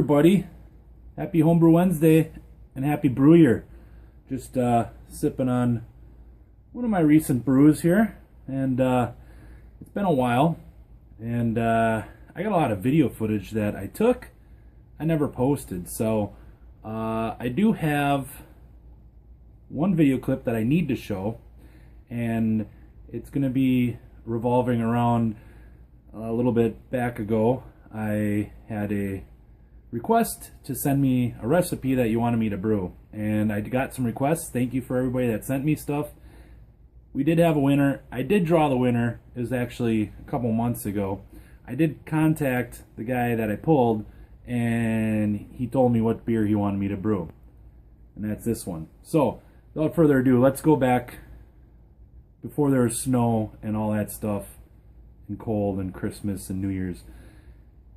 everybody. Happy Homebrew Wednesday and happy Brew Year. Just sipping on one of my recent brews here, and it's been a while, and I got a lot of video footage that I took I never posted, so I do have one video clip that I need to show, and it's going to be revolving around a little bit back ago. I had a request to send me a recipe that you wanted me to brew, and I got some requests. Thank you for everybody that sent me stuff. We did have a winner. I did draw the winner. It was actually a couple months ago. I did contact the guy that I pulled, and he told me what beer he wanted me to brew, and that's this one. So without further ado, let's go back before there was snow and all that stuff, and cold and Christmas and New Year's,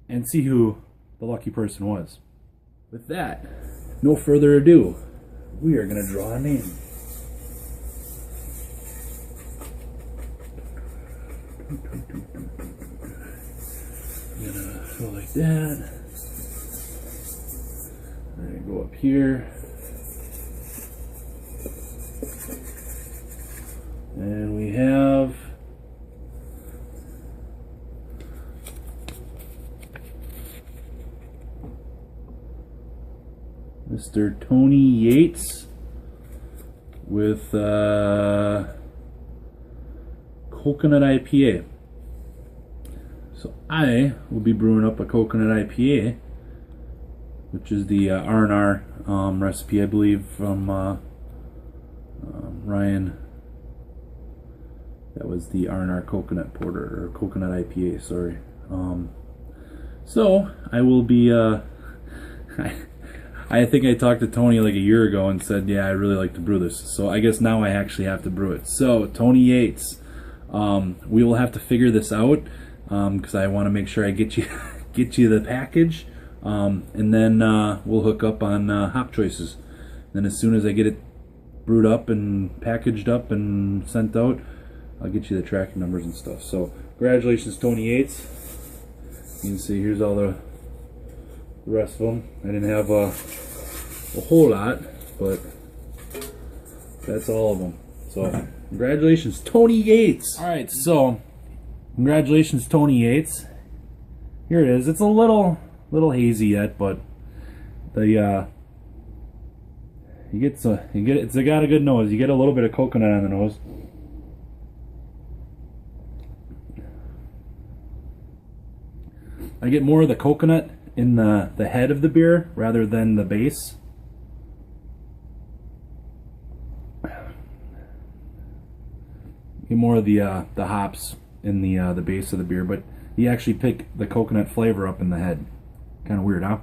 and see who the lucky person was. With that, no further ado, we are going to draw a name. I'm going to go like that. I'm going to go up here. And we have Mr. Tony Yates with coconut IPA. So I will be brewing up a coconut IPA, which is the R&R recipe, I believe, from Ryan. That was the R&R coconut porter, or coconut IPA, sorry. So I will be I think I talked to Tony like a year ago and said, yeah, I'd really like to brew this. So I guess now I actually have to brew it. So Tony Yates, we will have to figure this out, because I want to make sure I get you the package, and then we'll hook up on hop choices. Then as soon as I get it brewed up and packaged up and sent out, I'll get you the tracking numbers and stuff. So congratulations, Tony Yates. You can see here's all the rest of them. I didn't have a whole lot, but that's all of them. So congratulations, Tony Yates. Alright, so congratulations, Tony Yates. Here it is. It's a little hazy yet, but the it's got a good nose. You get a little bit of coconut on the nose. I get more of the coconut in the head of the beer rather than the base. Get more of the hops in the base of the beer, but you actually pick the coconut flavor up in the head. Kind of weird, huh?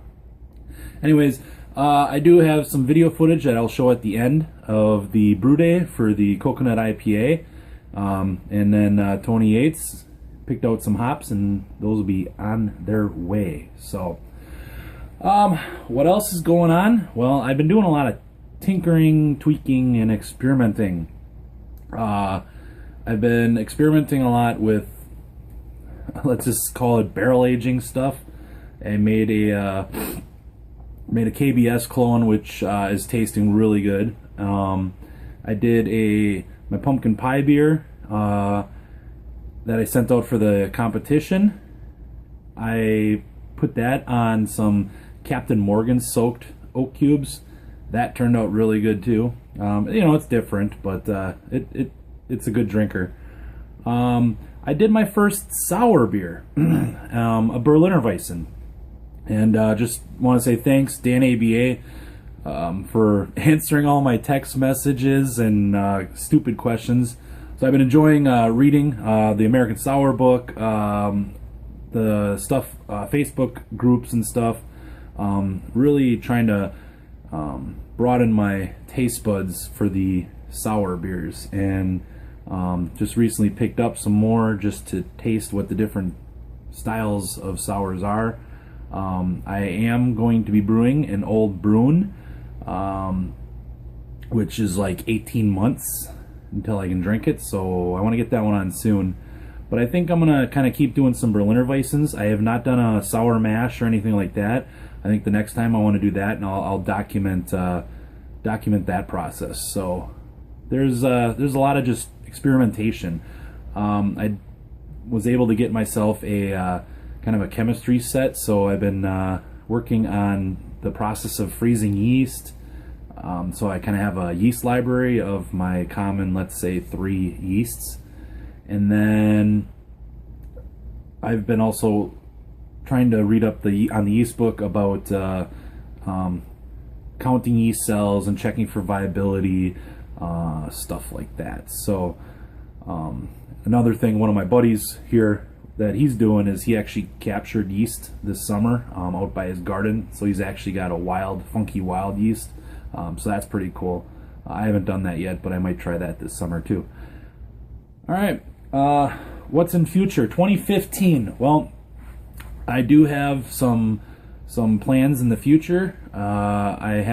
Anyways, I do have some video footage that I'll show at the end of the brew day for the coconut IPA, and then Tony Yates picked out some hops, and those will be on their way. So what else is going on? Well, I've been doing a lot of tinkering, tweaking, and experimenting. I've been experimenting a lot with, let's just call it, barrel aging stuff. I made a KBS clone, which is tasting really good. I did my pumpkin pie beer that I sent out for the competition. I put that on some Captain Morgan soaked oak cubes. That turned out really good too. You know, it's different, but it's a good drinker. I did my first sour beer, a Berliner Weissen, and just want to say thanks, Dan ABA, for answering all my text messages and stupid questions. So I've been enjoying reading the American Sour book, the stuff, Facebook groups and stuff. Really trying to broaden my taste buds for the sour beers, and just recently picked up some more just to taste what the different styles of sours are. I am going to be brewing an Old Bruin, which is like 18 months until I can drink it, so I want to get that one on soon. But I think I'm going to kind of keep doing some Berliner Weissens. I have not done a sour mash or anything like that. I think the next time I want to do that, and I'll document that process. So there's a lot of just experimentation. I was able to get myself a kind of a chemistry set, so I've been working on the process of freezing yeast. So I kind of have a yeast library of my common, let's say, 3 yeasts. And then I've been also trying to read up on the yeast book about counting yeast cells and checking for viability, stuff like that. So another thing, one of my buddies here that he's doing is he actually captured yeast this summer out by his garden. So he's actually got a funky wild yeast. So that's pretty cool. I haven't done that yet, but I might try that this summer too. All right, what's in future? 2015. Well, I do have some plans in the future. I've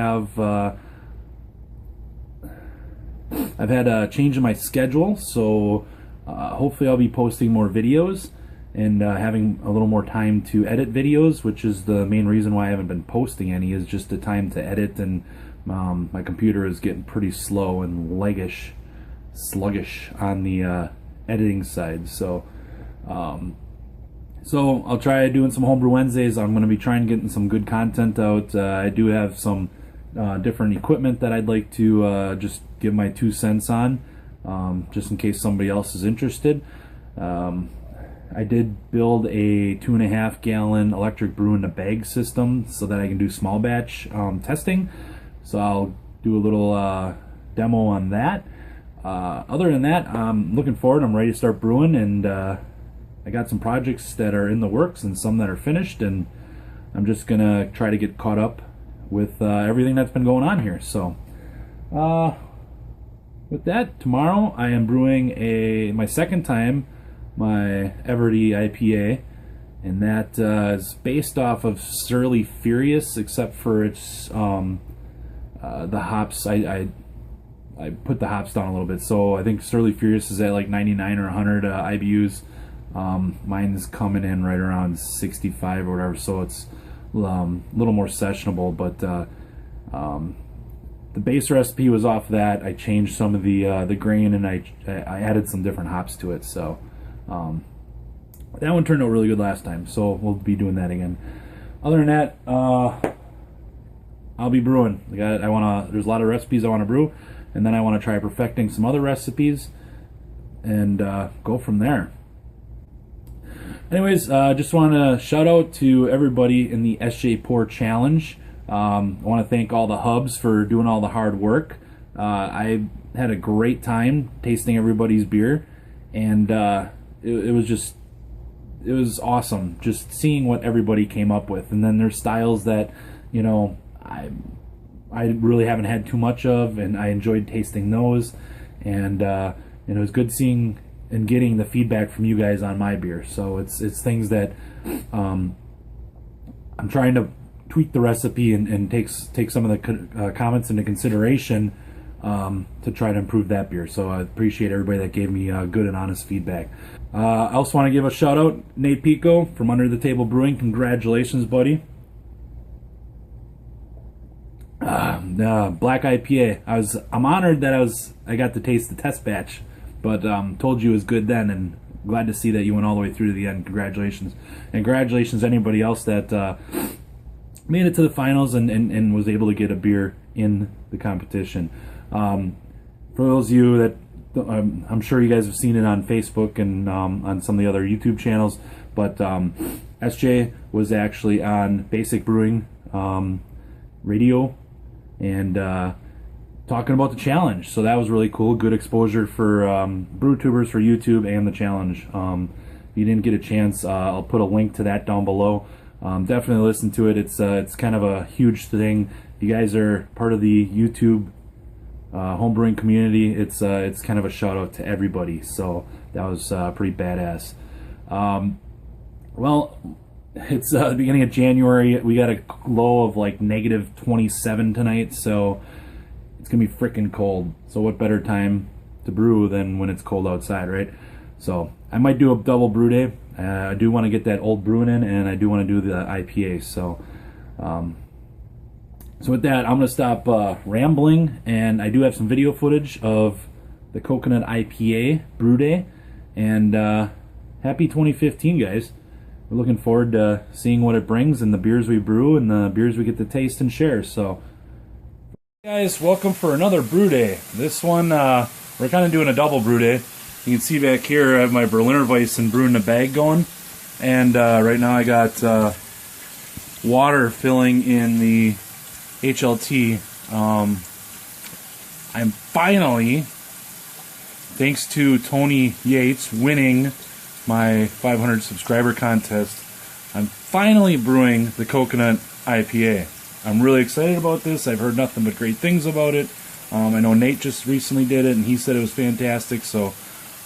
had a change in my schedule, so hopefully I'll be posting more videos and having a little more time to edit videos, which is the main reason why I haven't been posting any, is just the time to edit, and my computer is getting pretty slow and sluggish on the editing side. So I'll try doing some Homebrew Wednesdays. I'm going to be trying getting some good content out. I do have some different equipment that I'd like to just give my 2 cents on, just in case somebody else is interested. I did build a 2.5 gallon electric brew in a bag system so that I can do small batch testing. So I'll do a little demo on that. Other than that, I'm looking forward. I'm ready to start brewing, and I got some projects that are in the works and some that are finished, and I'm just gonna try to get caught up with everything that's been going on here. So with that, tomorrow I am brewing my second time my Everdy IPA, and that is based off of Surly Furious, except for its the hops. I put the hops down a little bit, so I think Surly Furious is at like 99 or 100 IBUs. Mine's coming in right around 65 or whatever, so it's a little more sessionable, but the base recipe was off that. I changed some of the grain, and I added some different hops to it, so that one turned out really good last time, so we'll be doing that again. Other than that, I'll be brewing. There's a lot of recipes I want to brew, and then I want to try perfecting some other recipes and go from there. Anyways, just want to shout out to everybody in the SJPorr challenge. I want to thank all the hubs for doing all the hard work. I had a great time tasting everybody's beer, and it was awesome just seeing what everybody came up with. And then there's styles that, you know, I really haven't had too much of, and I enjoyed tasting those. And it was good seeing and getting the feedback from you guys on my beer. So it's things that I'm trying to tweak the recipe and take some of the comments into consideration to try to improve that beer. So I appreciate everybody that gave me good and honest feedback. I also want to give a shout out, Nate Pico from Under the Table Brewing. Congratulations, buddy. Black IPA. I'm honored that I got to taste the test batch, but told you it was good then, and glad to see that you went all the way through to the end. Congratulations. And congratulations to anybody else that made it to the finals and was able to get a beer in the competition. For those of you that, I'm sure you guys have seen it on Facebook and on some of the other YouTube channels, but SJ was actually on Basic Brewing radio and talking about the challenge. So that was really cool. Good exposure for BrewTubers for YouTube and the challenge. If you didn't get a chance, I'll put a link to that down below. Definitely listen to it. It's kind of a huge thing. You guys are part of the YouTube homebrewing community. It's kind of a shout out to everybody. So that was pretty badass. Well, it's the beginning of January. We got a low of like -27 tonight, so it's gonna be freaking cold. So what better time to brew than when it's cold outside, right? So I might do a double brew day. I do want to get that old brewing in, and I do want to do the IPA. So So with that, I'm going to stop rambling, and I do have some video footage of the Coconut IPA Brew Day, and happy 2015, guys. We're looking forward to seeing what it brings and the beers we brew and the beers we get to taste and share. So, guys, welcome for another Brew Day. This one, we're kind of doing a double Brew Day. You can see back here I have my Berliner Weissen brewing the bag going, and right now I got water filling in the HLT. I'm finally, thanks to Tony Yates winning my 500 subscriber contest, I'm finally brewing the Coconut IPA. I'm really excited about this. I've heard nothing but great things about it. I know Nate just recently did it and he said it was fantastic. So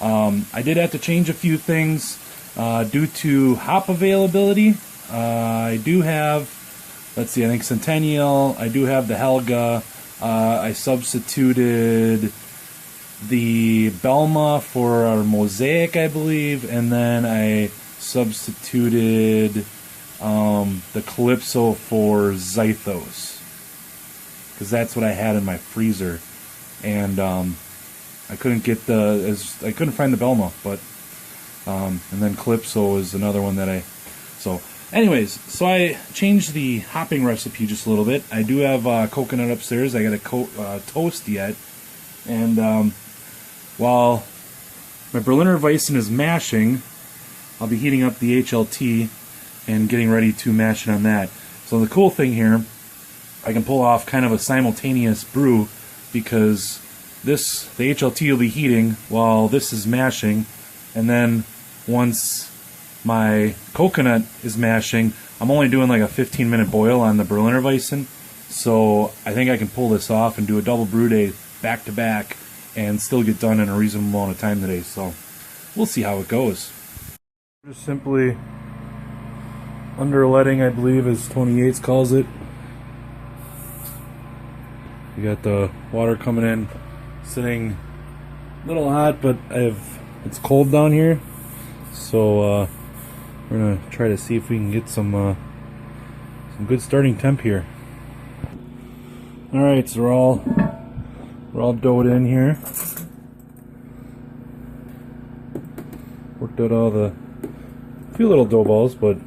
I did have to change a few things due to hop availability. I do have, let's see, I think Centennial. I do have the Helga. I substituted the Belma for our Mosaic, I believe, and then I substituted the Calypso for Zythos, because that's what I had in my freezer, and I couldn't get I couldn't find the Belma, but and then Calypso is another one that anyways, so I changed the hopping recipe just a little bit. I do have coconut upstairs. I got to toast yet, and while my Berliner Weissen is mashing, I'll be heating up the HLT and getting ready to mash it on that. So the cool thing here, I can pull off kind of a simultaneous brew, because the HLT will be heating while this is mashing, and then once my coconut is mashing, I'm only doing like a 15-minute boil on the Berliner Weissen, so I think I can pull this off and do a double brew day back to back and still get done in a reasonable amount of time today. So we'll see how it goes. Just simply underletting, I believe, as Tony Yates calls it. You got the water coming in, sitting a little hot, but it's cold down here, so we're gonna try to see if we can get some good starting temp here. All right, so we're all doughed in here. Worked out a few little dough balls, but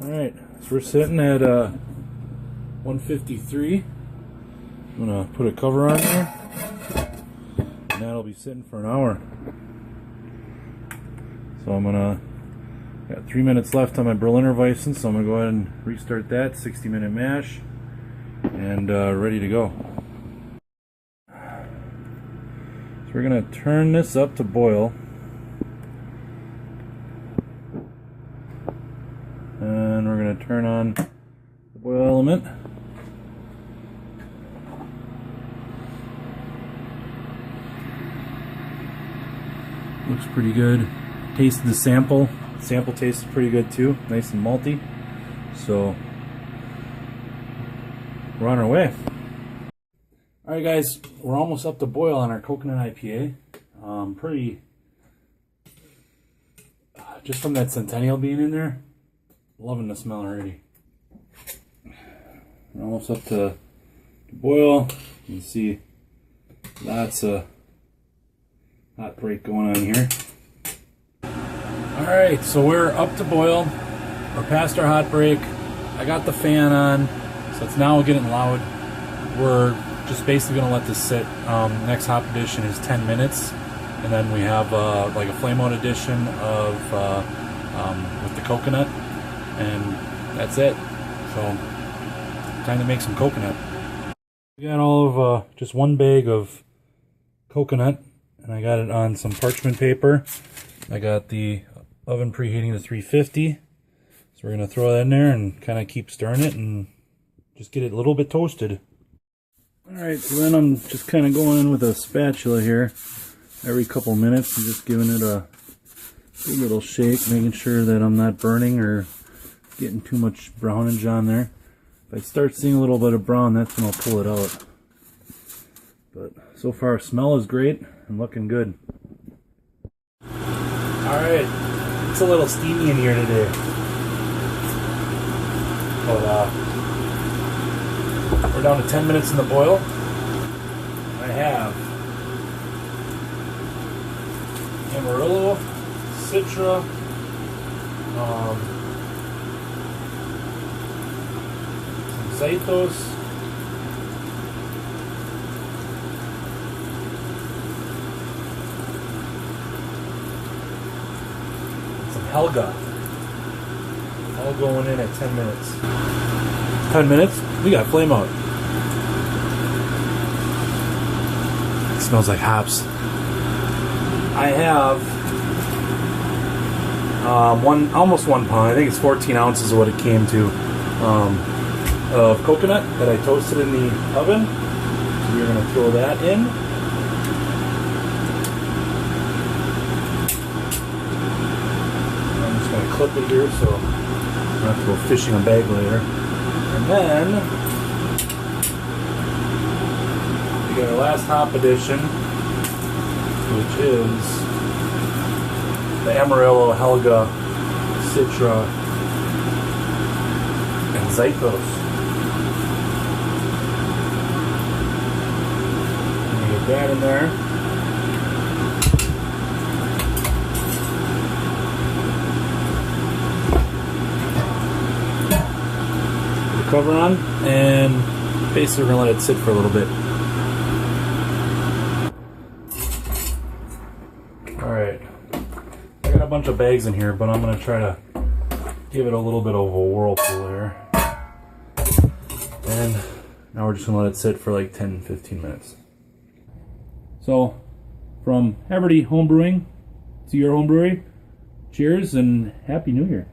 all right. So we're sitting at 153. I'm gonna put a cover on there, and that'll be sitting for an hour. So got 3 minutes left on my Berliner Weissen, so I'm gonna go ahead and restart that 60-minute mash, and ready to go. So we're gonna turn this up to boil, and we're gonna turn on the boil element. Looks pretty good. Tasted the sample. Sample tasted pretty good too. Nice and malty. So we're on our way. Alright guys, we're almost up to boil on our Coconut IPA. Pretty, just from that Centennial being in there, loving the smell already. We're almost up to boil. You can see lots of hot break going on here. Alright, so we're up to boil. We're past our hot break. I got the fan on, so it's now getting loud. We're just basically going to let this sit. Next hop addition is 10 minutes, and then we have like a flame out addition of with the coconut, and that's it. So time to make some coconut. We got all of just one bag of coconut, and I got it on some parchment paper. I got the oven preheating to 350, so we're going to throw that in there and kind of keep stirring it and just get it a little bit toasted. Alright, so then I'm just kind of going in with a spatula here every couple minutes and just giving it a good little shake, making sure that I'm not burning or getting too much brownage on there. If I start seeing a little bit of brown, that's when I'll pull it out. But so far, smell is great and looking good. Alright, it's a little steamy in here today. But we're down to 10 minutes in the boil. I have Amarillo, Citra, some Zaitos, and some Helga. All going in at 10 minutes. 10 minutes? We got flame out. It smells like hops. I have almost 1 pound. I think it's 14 ounces of what it came to of coconut that I toasted in the oven. So we're going to throw that in. I'm just going to clip it here so I don't have to go fishing a bag later. And then we got our last hop addition, which is the Amarillo, Helga, Citra, and Zaitos. Get that in there. Put the cover on, and basically we're gonna let it sit for a little bit. Alright, I got a bunch of bags in here, but I'm going to try to give it a little bit of a whirlpool here. And now we're just going to let it sit for like 10-15 minutes. So, from Haverty Homebrewing to your home brewery, cheers and Happy New Year.